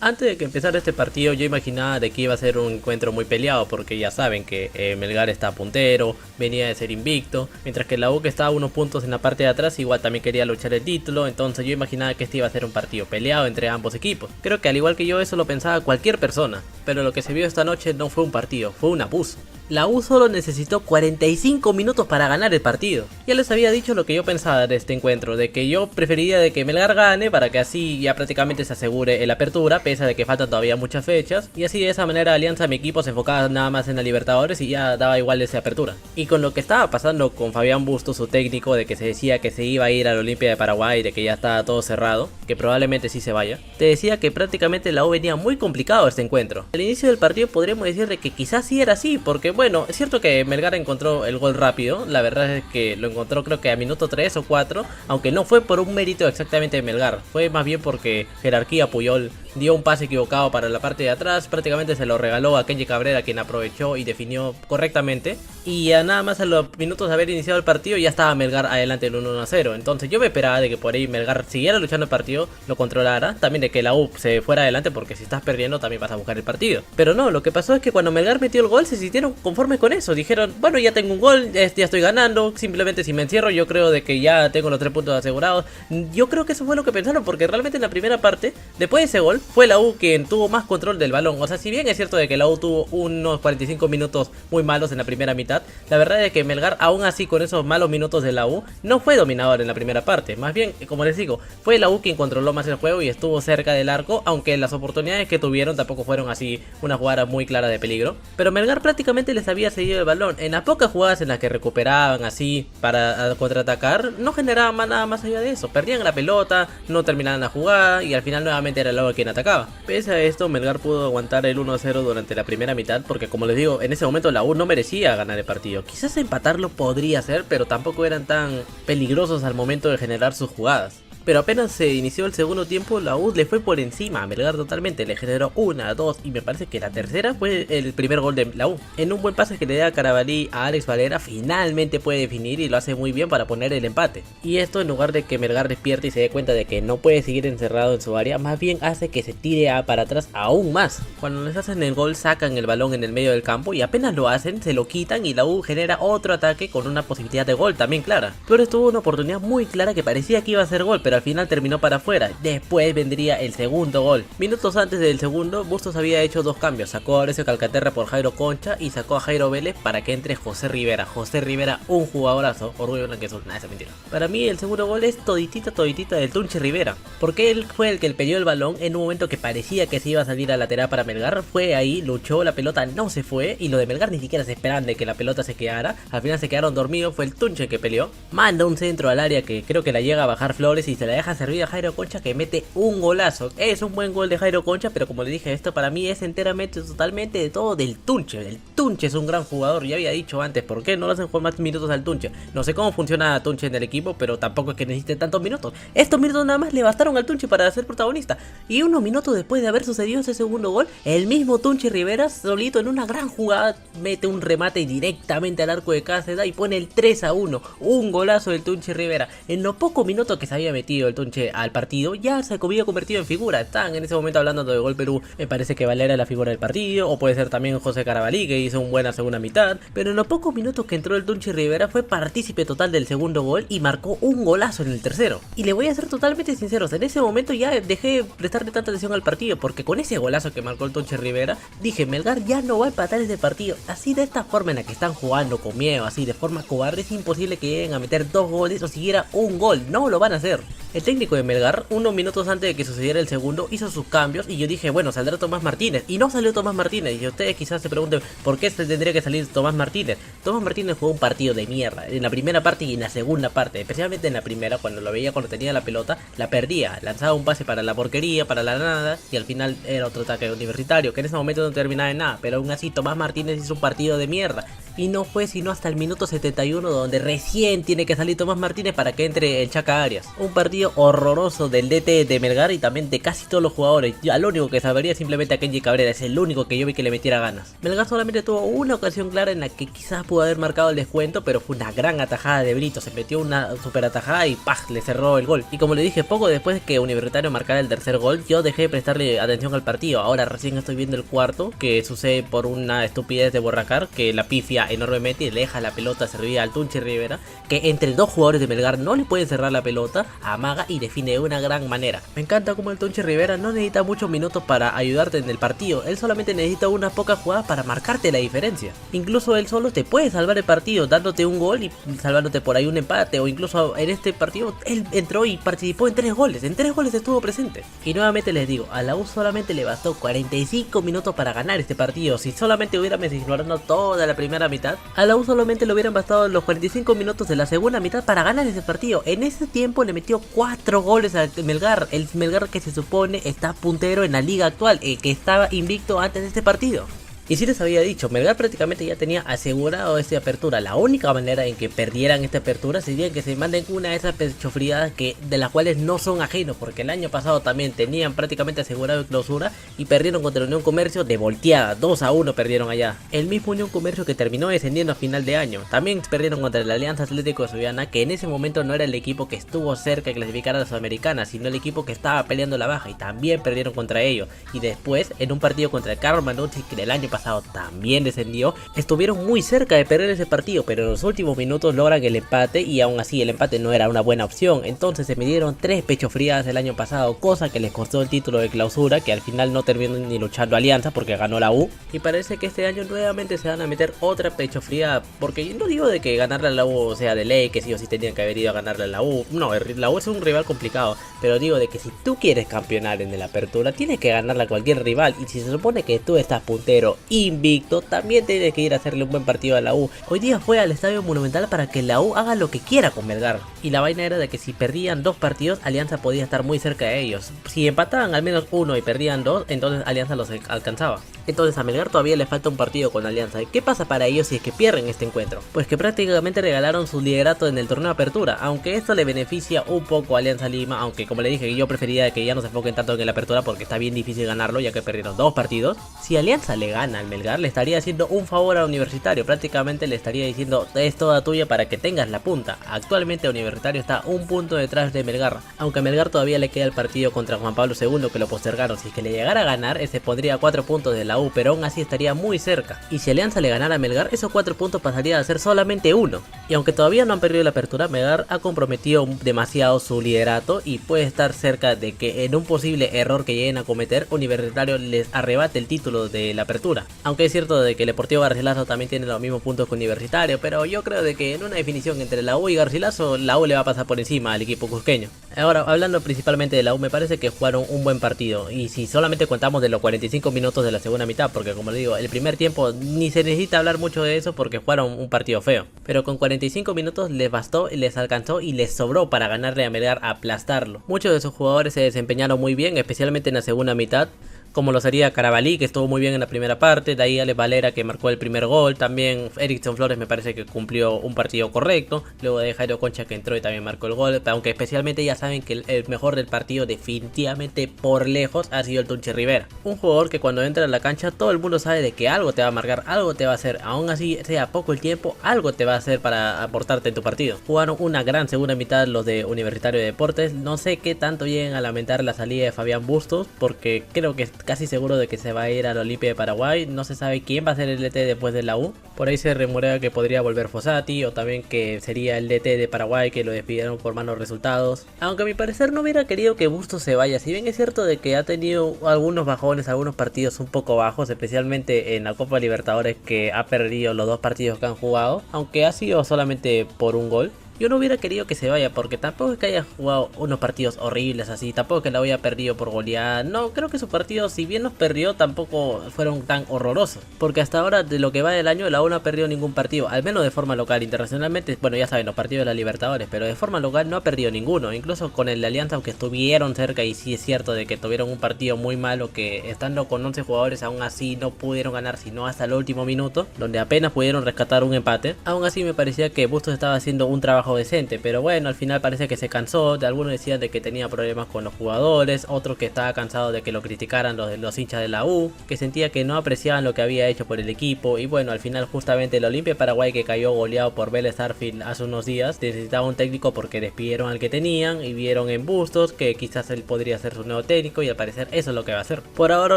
Antes de que empezara este partido yo imaginaba de que iba a ser un encuentro muy peleado porque ya saben que Melgar está puntero, venía de ser invicto, mientras que la U que estaba a unos puntos en la parte de atrás igual también quería luchar el título, entonces yo imaginaba que este iba a ser un partido peleado entre ambos equipos. Creo que al igual que yo eso lo pensaba cualquier persona, pero lo que se vio esta noche no fue un partido, fue un abuso. La U solo necesitó 45 minutos para ganar el partido. Ya les había dicho lo que yo pensaba de este encuentro, de que yo preferiría de que Melgar gane para que así ya prácticamente se asegure el apertura, pese a de que faltan todavía muchas fechas, y así de esa manera Alianza mi equipo se enfocaba nada más en la Libertadores y ya daba igual esa apertura. Y con lo que estaba pasando con Fabián Bustos, su técnico, de que se decía que se iba a ir al Olimpia de Paraguay, de que ya estaba todo cerrado, que probablemente sí se vaya, te decía que prácticamente la U venía muy complicado este encuentro. Al inicio del partido podríamos decir de que quizás sí era así, porque bueno, es cierto que Melgar encontró el gol rápido, la verdad es que lo encontró creo que a minuto 3 o 4, aunque no fue por un mérito exactamente de Melgar, fue más bien porque jerarquía Puyol dio un pase equivocado para la parte de atrás, prácticamente se lo regaló a Kenji Cabrera, quien aprovechó y definió correctamente, y a nada más a los minutos de haber iniciado el partido ya estaba Melgar adelante en un 1-0, entonces yo me esperaba de que por ahí Melgar siguiera luchando el partido, lo controlara, también de que la U se fuera adelante porque si estás perdiendo también vas a buscar el partido, pero no, lo que pasó es que cuando Melgar metió el gol se sintieron conformes con eso, dijeron, bueno, ya tengo un gol, ya estoy ganando, simplemente si me encierro yo creo de que ya tengo los 3 puntos asegurados. Yo creo que eso fue lo que pensaron, porque realmente en la primera parte, después de ese gol, fue la U quien tuvo más control del balón. O sea, si bien es cierto de que la U tuvo unos 45 minutos muy malos en la primera mitad, la verdad es que Melgar, aún así con esos malos minutos de la U, no fue dominador en la primera parte. Más bien, como les digo, fue la U quien controló más el juego y estuvo cerca del arco, aunque las oportunidades que tuvieron tampoco fueron así una jugada muy clara de peligro. Pero Melgar prácticamente les había seguido el balón. En las pocas jugadas en las que recuperaban así para contraatacar, no generaban nada más allá de eso. Perdían la pelota, no terminaban la jugada y al final nuevamente era el lado quien atacaba. Pese a esto, Melgar pudo aguantar el 1-0 durante la primera mitad porque, como les digo, en ese momento la U no merecía ganar el partido. Quizás empatarlo podría ser, pero tampoco eran tan peligrosos al momento de generar sus jugadas. Pero apenas se inició el segundo tiempo, la U le fue por encima a Melgar totalmente, le generó una, dos y me parece que la tercera fue el primer gol de la U. En un buen pase que le da a Carabalí a Alex Valera, finalmente puede definir y lo hace muy bien para poner el empate. Y esto, en lugar de que Melgar despierte y se dé cuenta de que no puede seguir encerrado en su área, más bien hace que se tire para atrás aún más. Cuando les hacen el gol, sacan el balón en el medio del campo y apenas lo hacen, se lo quitan y la U genera otro ataque con una posibilidad de gol también clara. Pero estuvo una oportunidad muy clara que parecía que iba a ser gol, pero al final terminó para afuera. Después vendría el segundo gol. Minutos antes del segundo, Bustos había hecho dos cambios. Sacó a Horacio Calcaterra por Jairo Concha y sacó a Jairo Vélez para que entre José Rivera. José Rivera, un jugadorazo. Orgullo blanqueazul. Nada, esa es mentira. Para mí el segundo gol es toditita del Tunche Rivera, porque él fue el que perdió el balón en un momento que parecía que se iba a salir a lateral para Melgar. Fue ahí, luchó, la pelota no se fue y lo de Melgar ni siquiera se esperaban de que la pelota se quedara. Al final se quedaron dormidos. Fue el Tunche el que peleó. Manda un centro al área que creo que la llega a bajar Flores y se la deja servir a Jairo Concha, que mete un golazo. Es un buen gol de Jairo Concha, pero como le dije, esto para mí es enteramente, totalmente de todo del Tunche. El Tunche es un gran jugador, ya había dicho antes, ¿por qué no lo hacen jugar más minutos al Tunche? No sé cómo funciona Tunche en el equipo, pero tampoco es que necesite tantos minutos. Estos minutos nada más le bastaron al Tunche para ser protagonista. Y unos minutos después de haber sucedido ese segundo gol, el mismo Tunche Rivera, solito en una gran jugada, mete un remate directamente al arco de Cáceres y pone el 3-1. Un golazo del Tunche Rivera. En los pocos minutos que se había metido el Tunche al partido, ya se había convertido en figura. Están en ese momento hablando de Gol Perú. Me parece que Valera es la figura del partido, o puede ser también José Carabalí, que hizo una buena segunda mitad. Pero en los pocos minutos que entró el Tunche Rivera fue partícipe total del segundo gol y marcó un golazo en el tercero. Y le voy a ser totalmente sinceros, en ese momento ya dejé de prestarle tanta atención al partido, porque con ese golazo que marcó el Tunche Rivera, dije, Melgar ya no va a empatar este partido. Así, de esta forma en la que están jugando, con miedo, así de forma cobarde, es imposible que lleguen a meter dos goles o siquiera un gol. No lo van a hacer. El técnico de Melgar, unos minutos antes de que sucediera el segundo, hizo sus cambios y yo dije, bueno, saldrá Tomás Martínez. Y no salió Tomás Martínez. Y ustedes quizás se pregunten, ¿por qué se tendría que salir Tomás Martínez? Tomás Martínez jugó un partido de mierda en la primera parte y en la segunda parte. Especialmente en la primera, cuando lo veía cuando tenía la pelota, la perdía. Lanzaba un pase para la porquería, para la nada, y al final era otro ataque universitario, que en ese momento no terminaba en nada. Pero aún así, Tomás Martínez hizo un partido de mierda. Y no fue sino hasta el minuto 71 donde recién tiene que salir Tomás Martínez para que entre el Chaca Arias. Un partido partido horroroso del DT de Melgar y también de casi todos los jugadores. Yo, al único que salvaría simplemente a Kenji Cabrera, es el único que yo vi que le metiera ganas. Melgar solamente tuvo una ocasión clara en la que quizás pudo haber marcado el descuento, pero fue una gran atajada de Brito, se metió una super atajada y ¡pah! Le cerró el gol. Y como le dije, poco después de que Universitario marcara el tercer gol, yo dejé de prestarle atención al partido. Ahora recién estoy viendo el cuarto, que sucede por una estupidez de Borracar, que la pifia enormemente y le deja la pelota servida al Tunchi Rivera, que entre dos jugadores de Melgar no le pueden cerrar la pelota, amaga y define de una gran manera. Me encanta como el Tunchi Rivera no necesita muchos minutos para ayudarte en el partido, él solamente necesita unas pocas jugadas para marcarte la diferencia. Incluso él solo te puede salvar el partido dándote un gol y salvándote por ahí un empate, o incluso en este partido él entró y participó en 3 goles, en 3 goles estuvo presente. Y nuevamente les digo, a la U solamente le bastó 45 minutos para ganar este partido. Si solamente hubiera explorando toda la primera mitad, a la U solamente le hubieran bastado los 45 minutos de la segunda mitad para ganar ese partido. En ese tiempo le metió 4 goles al Melgar, el Melgar que se supone está puntero en la liga actual, que estaba invicto antes de este partido. Y si les había dicho, Melgar prácticamente ya tenía asegurado esta apertura. La única manera en que perdieran esta apertura sería que se manden una de esas pechofriadas de las cuales no son ajenos, porque el año pasado también tenían prácticamente asegurado clausura y perdieron contra la Unión Comercio de volteada, 2-1 perdieron allá. El mismo Unión Comercio que terminó descendiendo a final de año. También perdieron contra la Alianza Atlético de Subiana, que en ese momento no era el equipo que estuvo cerca de clasificar a la Sudamericana, sino el equipo que estaba peleando la baja, y también perdieron contra ellos. Y después, en un partido contra el Carlos Manucci, que el año pasado también descendió, estuvieron muy cerca de perder ese partido, pero en los últimos minutos logran el empate y aún así el empate no era una buena opción. Entonces se midieron 3 pechofrías el año pasado, cosa que les costó el título de clausura, que al final no terminó ni luchando Alianza porque ganó la U, y parece que este año nuevamente se van a meter otra pechofría, porque yo no digo de que ganarle a la U sea de ley, que sí o sí tenían que haber ido a ganarle a la U, no, la U es un rival complicado, pero digo de que si tú quieres campeonar en la apertura tienes que ganarle a cualquier rival, y si se supone que tú estás puntero invicto, también tienes que ir a hacerle un buen partido a la U. Hoy día fue al Estadio Monumental para que la U haga lo que quiera con Melgar, y la vaina era de que si perdían 2 partidos, Alianza podía estar muy cerca de ellos. Si empataban al menos 1 y perdían 2, entonces Alianza los alcanzaba. Entonces a Melgar todavía le falta un partido con Alianza. ¿Y qué pasa para ellos si es que pierden este encuentro? Pues que prácticamente regalaron su liderato en el torneo de apertura, aunque esto le beneficia un poco a Alianza Lima, aunque como le dije yo prefería que ya no se enfoquen tanto en la apertura porque está bien difícil ganarlo ya que perdieron 2 partidos. Si Alianza le gana al Melgar, le estaría haciendo un favor a Universitario, prácticamente le estaría diciendo es toda tuya para que tengas la punta. Actualmente Universitario está un punto detrás de Melgar, aunque a Melgar todavía le queda el partido contra Juan Pablo II que lo postergaron. Si es que le llegara a ganar, se pondría a 4 puntos de la U, pero aún así estaría muy cerca. Y si Alianza le ganara a Melgar, esos 4 puntos pasaría a ser solamente 1. Y aunque todavía no han perdido la apertura, Melgar ha comprometido demasiado su liderato y puede estar cerca de que en un posible error que lleguen a cometer, Universitario les arrebate el título de la apertura. Aunque es cierto de que el Deportivo Garcilaso también tiene los mismos puntos que Universitario, pero yo creo de que en una definición entre la U y Garcilaso, la U le va a pasar por encima al equipo cusqueño. Ahora, hablando principalmente de la U, me parece que jugaron un buen partido, y si solamente contamos de los 45 minutos de la segunda mitad, porque como le digo, el primer tiempo ni se necesita hablar mucho de eso porque jugaron un partido feo, pero con 45 minutos les bastó, les alcanzó y les sobró para ganarle a Melgar, aplastarlo. Muchos de sus jugadores se desempeñaron muy bien, especialmente en la segunda mitad, como lo sería Carabalí, que estuvo muy bien en la primera parte, de ahí Ale Valera, que marcó el primer gol, también Erickson Flores me parece que cumplió un partido correcto, luego de Jairo Concha que entró y también marcó el gol, aunque especialmente ya saben que el mejor del partido definitivamente por lejos ha sido el Tunchi Rivera, un jugador que cuando entra a la cancha todo el mundo sabe de que algo te va a marcar, algo te va a hacer, aún así sea poco el tiempo, algo te va a hacer para aportarte en tu partido. Jugaron una gran segunda mitad los de Universitario de Deportes, no sé qué tanto lleguen a lamentar la salida de Fabián Bustos, porque creo que casi seguro de que se va a ir al Olimpia de Paraguay. No se sabe quién va a ser el DT después de la U. Por ahí se rumorea que podría volver Fossati, o también que sería el DT de Paraguay, que lo despidieron por malos resultados. Aunque a mi parecer no hubiera querido que Bustos se vaya, si bien es cierto de que ha tenido algunos bajones, algunos partidos un poco bajos, especialmente en la Copa Libertadores, que ha perdido los 2 partidos que han jugado, aunque ha sido solamente por un gol. Yo no hubiera querido que se vaya, porque tampoco es que haya jugado unos partidos horribles así, tampoco es que la haya perdido por goleada. No, creo que sus partidos, si bien los perdió, tampoco fueron tan horrorosos, porque hasta ahora de lo que va del año la U no ha perdido ningún partido, al menos de forma local. Internacionalmente, bueno, ya saben, los partidos de la Libertadores, pero de forma local no ha perdido ninguno, incluso con el de Alianza, aunque estuvieron cerca, y sí es cierto de que tuvieron un partido muy malo, que estando con 11 jugadores aún así no pudieron ganar sino hasta el último minuto, donde apenas pudieron rescatar un empate. Aún así me parecía que Bustos estaba haciendo un trabajo trabajo decente, pero bueno, al final parece que se cansó. De algunos decían de que tenía problemas con los jugadores, otros que estaba cansado de que lo criticaran los hinchas de la U, que sentía que no apreciaban lo que había hecho por el equipo. Y bueno, al final justamente el Olimpia de Paraguay, que cayó goleado por Vélez Sarsfield hace unos días, necesitaba un técnico porque despidieron al que tenían y vieron en Bustos que quizás él podría ser su nuevo técnico, y al parecer eso es lo que va a hacer. Por ahora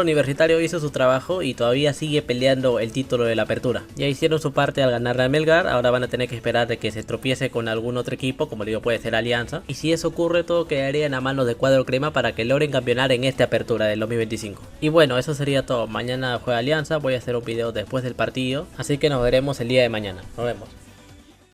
Universitario hizo su trabajo y todavía sigue peleando el título de la Apertura. Ya hicieron su parte al ganarle a Melgar, ahora van a tener que esperar de que se tropiece con algún otro equipo, como digo, puede ser Alianza, y si eso ocurre todo quedaría en la mano de Cuadro Crema para que logren campeonar en esta Apertura del 2025. Y bueno, eso sería todo. Mañana juega Alianza, voy a hacer un video después del partido, así que nos veremos el día de mañana. Nos vemos.